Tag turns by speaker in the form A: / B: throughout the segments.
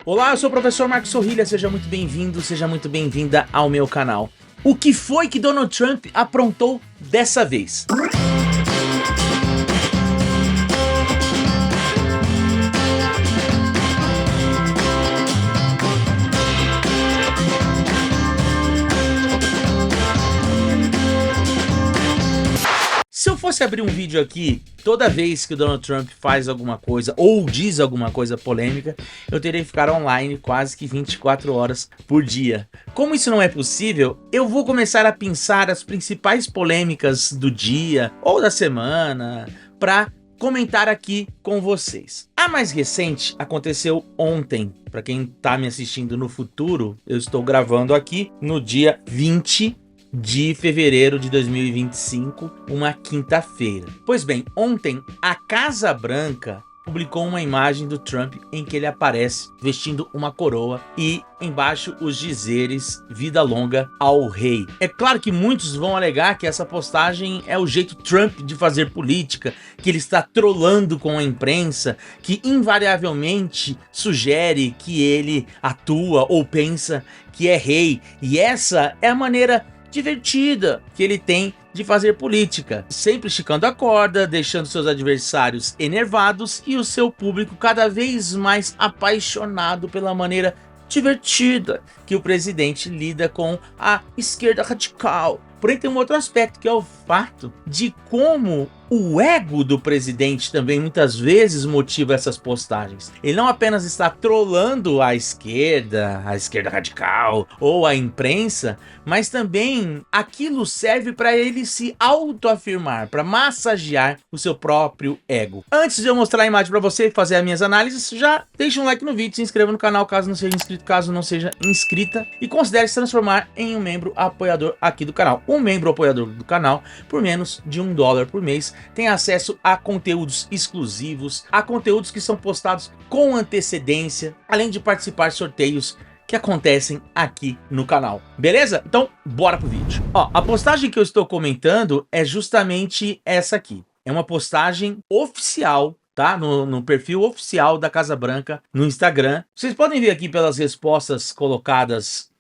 A: Olá, eu sou o professor Marcos Sorrilha, seja muito bem-vindo, seja muito bem-vinda ao meu canal. O que foi que Donald Trump aprontou dessa vez? Se eu fosse abrir um vídeo aqui, toda vez que o Donald Trump faz alguma coisa ou diz alguma coisa polêmica, eu teria que ficar online quase que 24 horas por dia. Como isso não é possível, eu vou começar a pensar as principais polêmicas do dia ou da semana para comentar aqui com vocês. A mais recente aconteceu ontem. Para quem está me assistindo no futuro, eu estou gravando aqui no dia 20 de fevereiro de 2025, uma quinta-feira. Pois bem, ontem a Casa Branca publicou uma imagem do Trump em que ele aparece vestindo uma coroa e embaixo os dizeres "Vida longa ao rei". É claro que muitos vão alegar que essa postagem é o jeito Trump de fazer política, que ele está trolando com a imprensa, que invariavelmente sugere que ele atua ou pensa que é rei, e essa é a maneira divertida que ele tem de fazer política, sempre esticando a corda, deixando seus adversários enervados e o seu público cada vez mais apaixonado pela maneira divertida que o presidente lida com a esquerda radical. Porém, tem um outro aspecto, que é o fato de como o ego do presidente também muitas vezes motiva essas postagens. Ele não apenas está trolando a esquerda radical ou a imprensa, mas também aquilo serve para ele se autoafirmar, para massagear o seu próprio ego. Antes de eu mostrar a imagem para você e fazer as minhas análises, já deixa um like no vídeo, se inscreva no canal caso não seja inscrito, caso não seja inscrita, e considere se transformar em um membro apoiador aqui do canal. Um membro apoiador do canal, por menos de $1 por mês, tem acesso a conteúdos exclusivos, a conteúdos que são postados com antecedência, além de participar de sorteios que acontecem aqui no canal. Beleza? Então, bora pro vídeo. Ó, a postagem que eu estou comentando é justamente essa aqui. É uma postagem oficial, tá? No perfil oficial da Casa Branca no Instagram. Vocês podem ver aqui pelas respostas colocadas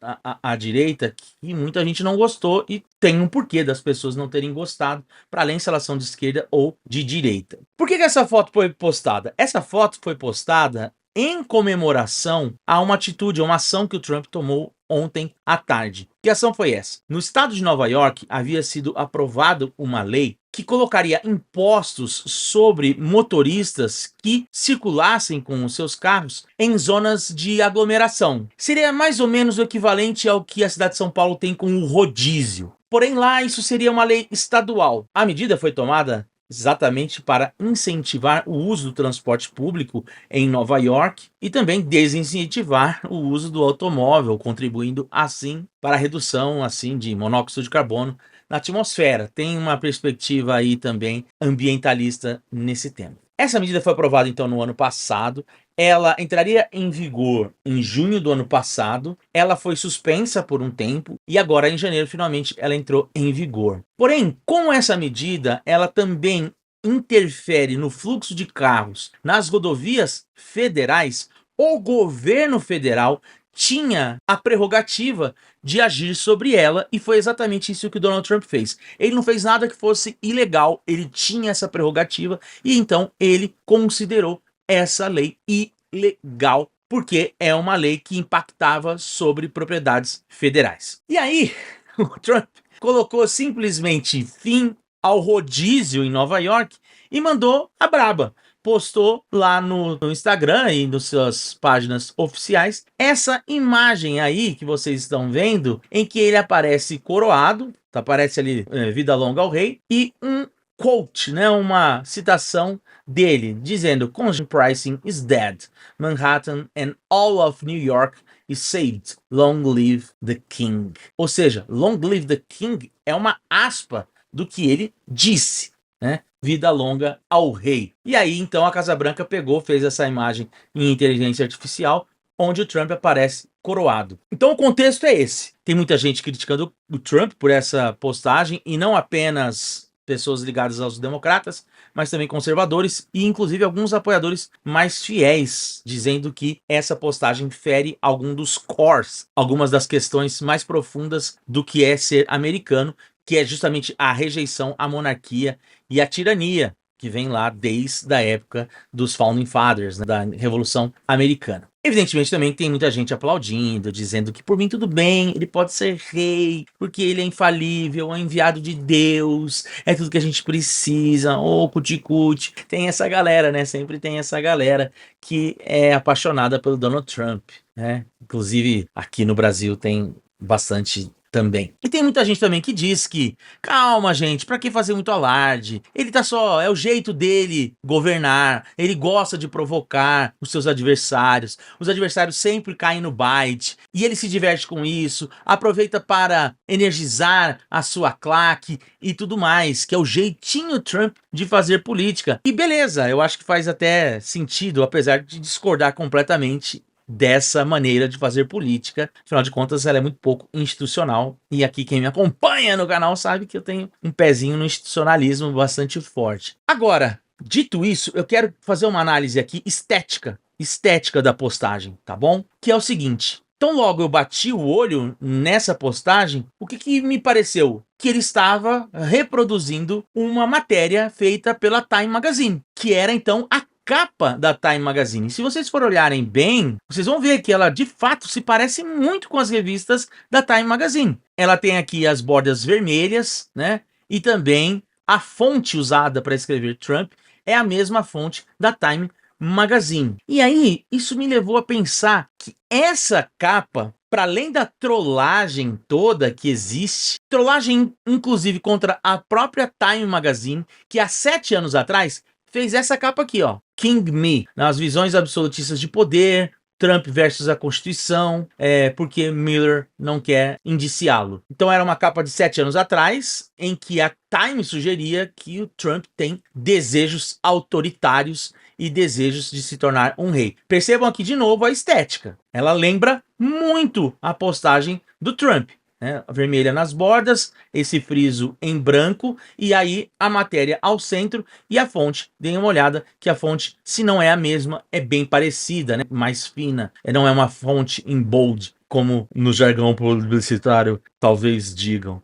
A: à direita que muita gente não gostou, e tem um porquê das pessoas não terem gostado, para além se elas são de esquerda ou de direita. Por que essa foto foi postada? Essa foto foi postada em comemoração a uma atitude, a uma ação que o Trump tomou ontem à tarde. Que ação foi essa? No estado de Nova York havia sido aprovada uma lei que colocaria impostos sobre motoristas que circulassem com os seus carros em zonas de aglomeração. Seria mais ou menos o equivalente ao que a cidade de São Paulo tem com o rodízio. Porém, lá isso seria uma lei estadual. A medida foi tomada exatamente para incentivar o uso do transporte público em Nova York e também desincentivar o uso do automóvel, contribuindo assim para a redução assim de monóxido de carbono na atmosfera. Tem uma perspectiva aí também ambientalista nesse tema. Essa medida foi aprovada então no ano passado. Ela entraria em vigor em junho do ano passado, ela foi suspensa por um tempo e agora em janeiro finalmente ela entrou em vigor. Porém, com essa medida, ela também interfere no fluxo de carros nas rodovias federais. O governo federal tinha a prerrogativa de agir sobre ela, e foi exatamente isso que o Donald Trump fez. Ele não fez nada que fosse ilegal, ele tinha essa prerrogativa e então ele considerou essa lei ilegal, porque é uma lei que impactava sobre propriedades federais. E aí, o Trump colocou simplesmente fim ao rodízio em Nova York e mandou a braba. Postou lá no Instagram e nas suas páginas oficiais essa imagem aí que vocês estão vendo, em que ele aparece coroado, aparece ali "Vida longa ao rei", e um quote, né, uma citação dele, dizendo "Congestion pricing is dead. Manhattan and all of New York is saved. Long live the king." Ou seja, "Long live the king" é uma aspa do que ele disse, né? Vida longa ao rei. E aí então a Casa Branca pegou, fez essa imagem em inteligência artificial, onde o Trump aparece coroado. Então o contexto é esse. Tem muita gente criticando o Trump por essa postagem, e não apenas pessoas ligadas aos democratas, mas também conservadores e inclusive alguns apoiadores mais fiéis, dizendo que essa postagem fere algum dos cores, algumas das questões mais profundas do que é ser americano, que é justamente a rejeição à monarquia e à tirania, que vem lá desde a época dos Founding Fathers, né, da Revolução Americana. Evidentemente também tem muita gente aplaudindo, dizendo que por mim tudo bem, ele pode ser rei, porque ele é infalível, é enviado de Deus, é tudo que a gente precisa, ô cuticute. Tem essa galera, né? Sempre tem essa galera que é apaixonada pelo Donald Trump, né? Inclusive aqui no Brasil tem bastante também. E tem muita gente também que diz que, calma gente, pra que fazer muito alarde? Ele tá só, é o jeito dele governar, ele gosta de provocar os seus adversários, os adversários sempre caem no bait, e ele se diverte com isso, aproveita para energizar a sua claque e tudo mais, que é o jeitinho Trump de fazer política. E beleza, eu acho que faz até sentido, apesar de discordar completamente dessa maneira de fazer política. Afinal de contas, ela é muito pouco institucional. E aqui quem me acompanha no canal sabe que eu tenho um pezinho no institucionalismo bastante forte. Agora, dito isso, eu quero fazer uma análise aqui estética da postagem, tá bom? Que é o seguinte. Então logo eu bati o olho nessa postagem, o que me pareceu? Que ele estava reproduzindo uma matéria feita pela Time Magazine, que era então a capa da Time Magazine. Se vocês for olharem bem, vocês vão ver que ela de fato se parece muito com as revistas da Time Magazine. Ela tem aqui as bordas vermelhas, né? E também a fonte usada para escrever Trump é a mesma fonte da Time Magazine. E aí, isso me levou a pensar que essa capa, para além da trollagem toda que existe, trollagem inclusive contra a própria Time Magazine, que há 7 anos atrás fez essa capa aqui, ó, King Me, nas visões absolutistas de poder, Trump versus a Constituição, porque Miller não quer indiciá-lo. Então era uma capa de 7 anos atrás, em que a Time sugeria que o Trump tem desejos autoritários e desejos de se tornar um rei. Percebam aqui de novo a estética. Ela lembra muito a postagem do Trump. Né? A vermelha nas bordas, esse friso em branco e aí a matéria ao centro e a fonte. Deem uma olhada que a fonte, se não é a mesma, é bem parecida, né? Mais fina. Não é uma fonte em bold, como no jargão publicitário talvez digam.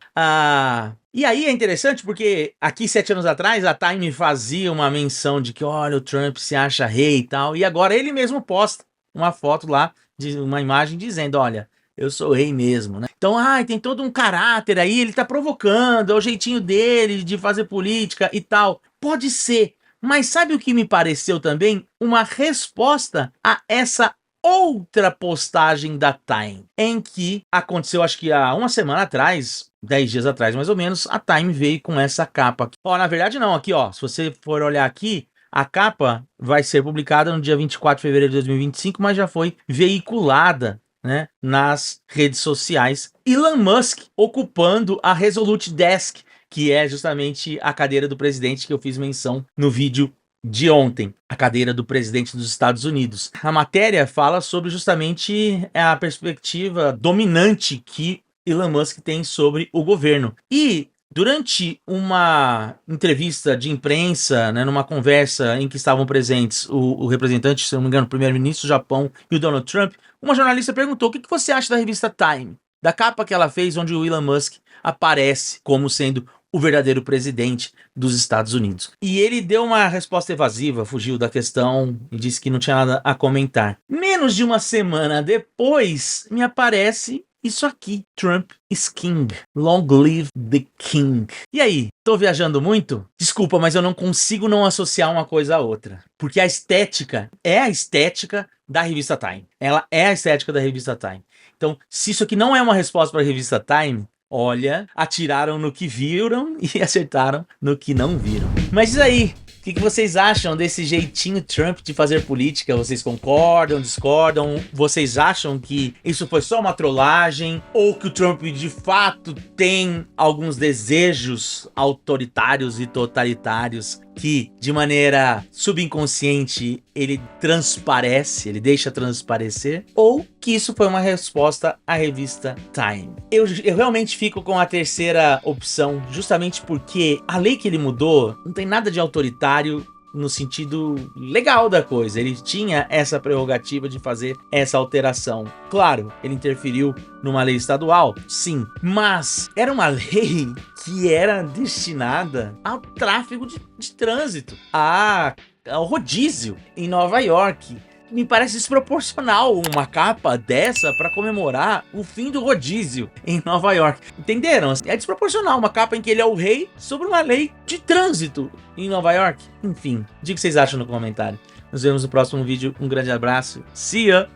A: E aí é interessante porque aqui 7 anos atrás a Time fazia uma menção de que olha, o Trump se acha rei e tal, e agora ele mesmo posta uma foto lá, de uma imagem dizendo, olha, eu sou rei mesmo, né? Então, tem todo um caráter aí, ele tá provocando, é o jeitinho dele de fazer política e tal. Pode ser, mas sabe o que me pareceu também? Uma resposta a essa outra postagem da Time, em que aconteceu, acho que há uma semana atrás, 10 dias atrás mais ou menos, a Time veio com essa capa aqui. Ó, na verdade não, aqui ó, se você for olhar aqui, a capa vai ser publicada no dia 24 de fevereiro de 2025, mas já foi veiculada, né, nas redes sociais. Elon Musk ocupando a Resolute Desk, que é justamente a cadeira do presidente que eu fiz menção no vídeo de ontem, a cadeira do presidente dos Estados Unidos. A matéria fala sobre justamente a perspectiva dominante que Elon Musk tem sobre o governo. E durante uma entrevista de imprensa, né, numa conversa em que estavam presentes o representante, se não me engano, o primeiro-ministro do Japão e o Donald Trump, uma jornalista perguntou o que você acha da revista Time, da capa que ela fez onde o Elon Musk aparece como sendo o verdadeiro presidente dos Estados Unidos. E ele deu uma resposta evasiva, fugiu da questão e disse que não tinha nada a comentar. Menos de uma semana depois, me aparece isso aqui, Trump is King, long live the King. E aí, tô viajando muito? Desculpa, mas eu não consigo não associar uma coisa a outra. Porque a estética é a estética da revista Time. Ela é a estética da revista Time. Então, se isso aqui não é uma resposta para a revista Time, olha, atiraram no que viram e acertaram no que não viram. Mas diz aí, o que vocês acham desse jeitinho Trump de fazer política? Vocês concordam, discordam? Vocês acham que isso foi só uma trollagem? Ou que o Trump de fato tem alguns desejos autoritários e totalitários que de maneira subconsciente ele transparece, ele deixa transparecer? Ou que isso foi uma resposta à revista Time. Eu realmente fico com a terceira opção, justamente porque a lei que ele mudou não tem nada de autoritário no sentido legal da coisa. Ele tinha essa prerrogativa de fazer essa alteração. Claro, ele interferiu numa lei estadual, sim, mas era uma lei que era destinada ao tráfego de trânsito, ao rodízio em Nova York. Me parece desproporcional uma capa dessa para comemorar o fim do rodízio em Nova York. Entenderam? É desproporcional uma capa em que ele é o rei sobre uma lei de trânsito em Nova York. Enfim, diga o que vocês acham no comentário. Nos vemos no próximo vídeo. Um grande abraço. See ya!